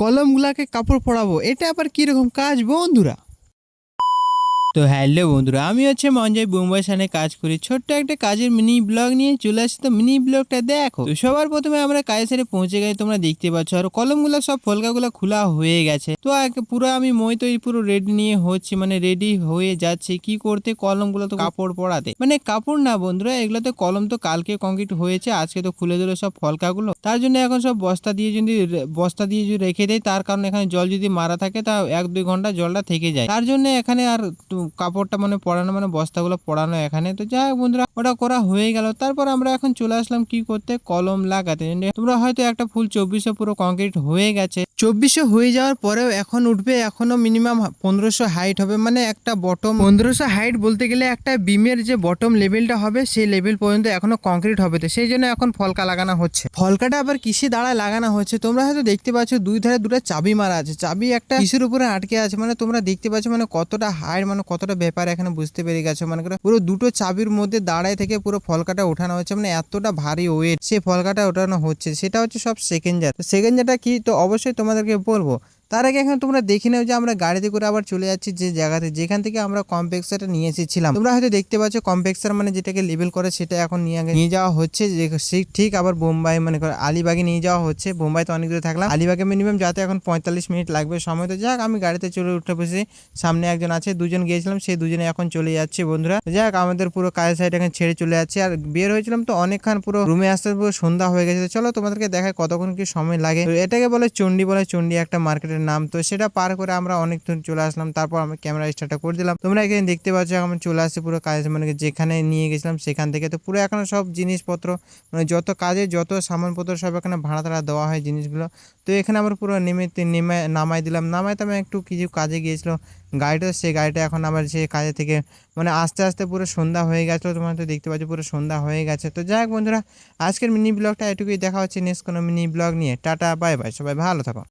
কলমগুলাকে কাপড় পরাবো। এটা আবার কিরকম কাজ বন্ধুরা? তো হ্যালো বন্ধুরা, আমি হচ্ছে মঞ্জয় বোম্বাই সানে কাজ করি। ছোট্ট একটা কাজের মিনি ব্লগ নিয়ে চলে আসছি। তো মিনি ব্লগটা দেখো। তো সবার প্রথমে আমরা কাজের সাথে পৌঁছে গেছি, তোমরা দেখতে পাচ্ছ। আর কলমগুলো সব ফলকাগুলো খোলা হয়ে গেছে। তো পুরো আমি মই তৈরি পুরো রেডি নিয়ে হচ্ছে, মানে রেডি হয়ে যাচ্ছে কি করতে, কলমগুলো তো কাপড় পরাতে। মানে কাপড় না বন্ধুরা, এগুলো তো কলম তো কালকে কংক্রিট হয়েছে, আজকে তো খুলে দিল সব ফলকাগুলো। তার জন্য এখন সব বস্তা দিয়ে যদি রেখে দেয়, তার কারণে এখানে জল যদি মারা থাকে তা 1-2 ঘন্টা জলটা থেকে যায়। তার জন্য এখানে আর কাপড়টা মানে পরানো, মানে বস্তাগুলো পরানো এখানে। তো যাই হোক বন্ধুরা, ওটা করা হয়ে গেল। তারপর আমরা এখন চলে আসলাম কি করতে, কলম লাগাতে। তোমরা হয়তো একটা ফুল 2400 পুরো কংক্রিট হয়ে গেছে। 2400 হয়ে যাওয়ার পরেও এখন উঠবে, এখনো মিনিমাম 1500 হাইট হবে। মানে একটা বটম 1500 হাইট বলতে গেলে একটা বিমের যে বটম লেভেলটা হবে সেই লেভেল পর্যন্ত এখনো কংক্রিট হবে। তো সেই জন্য এখন ফলকা লাগানো হচ্ছে। ফলকাটা আবার কিসে দাঁড়ায় লাগানো হচ্ছে তোমরা হয়তো দেখতে পাচ্ছ, দুই ধারে দুটো চাবি মারা আছে। চাবি একটা কিসের উপরে আটকে আছে, মানে তোমরা দেখতে পাচ্ছ মানে কতটা হাইট, মানে কতটা ব্যাপার এখানে বুঝতে পেরে গেছো। মানে পুরো দুটো চাবির মধ্যে দাঁড়ায় থেকে পুরো ফলকাটা ওঠানো হচ্ছে, মানে এতটা ভারী ওয়েট সেই ফলকাটা ওঠানো হচ্ছে। সেটা হচ্ছে সব সেকেন্ডার। সেকেন্ডারটা কি তো অবশ্যই তোমাদেরকে বলবো। তার আগে এখন তোমরা দেখে নাও যে আমরা গাড়িতে করে আবার চলে যাচ্ছি যে জায়গাতে, যেখান থেকে আমরা কম্প্রেসারটা নিয়ে এসেছিলাম। তোমরা হয়তো দেখতে পাচ্ছ কম্প্রেসার মানে যেটাকে লেবেল করে, সেটা এখন নিয়ে যাওয়া হচ্ছে। যে ঠিক আবার বোম্বাই মানে আলিবাগে নিয়ে যাওয়া হচ্ছে। বোম্বাইতে অনেক দূরে থাকলাম, আলিবাগে মিনিমাম যাতে এখন 45 মিনিট লাগবে সময়। তো যাক আমি গাড়িতে চলে উঠে বসে, সামনে একজন আছে, দুজন গিয়েছিলাম, সেই দুজনে এখন চলে যাচ্ছে বন্ধুরা। যাক আমাদের পুরো কাজের সাইড এখন ছেড়ে চলে যাচ্ছে। আর বের হয়েছিলাম তো অনেকক্ষণ, পুরো রুমে আসতে পুরো সন্ধ্যা হয়ে গেছে। চলো তোমাদেরকে দেখায় কতক্ষণ কি সময় লাগে। তো এটাকে বলে চন্ডী একটা মার্কেটের নাম। তো সেটা পার করে আমরা অনেক দূর চলে আসলাম। তারপর আমি ক্যামেরা স্টার্টটা করে দিলাম। তোমরা এখানে দেখতে পাচ্ছ আমি চলে আসছি পুরো কাজ, মানে যেখানে নিয়ে গেছিলাম সেখান থেকে। তো পুরো এখানে সব জিনিসপত্র, মানে যত কাজে যত সামানপত্র সব এখানে ভাড়া তাড়া দেওয়া হয় জিনিসগুলো। তো এখানে আমরা পুরো নামাই দিলাম। নামাইতে আমি একটু কিছু কাজে গিয়েছিল গাড়িটা, সেই গাড়িটা এখন আবার সেই কাজে থেকে মানে আস্তে আস্তে পুরো সন্ধ্যা হয়ে গেছিলো। তোমরা তো দেখতে পাচ্ছ পুরো সন্ধ্যা হয়ে গেছে। তো যাই হোক বন্ধুরা, আজকের মিনি ব্লগটা এটুকুই। দেখা হচ্ছে নেক্সট কোনো মিনি ব্লগ নিয়ে। টাটা বাই বাই, সবাই ভালো থাকো।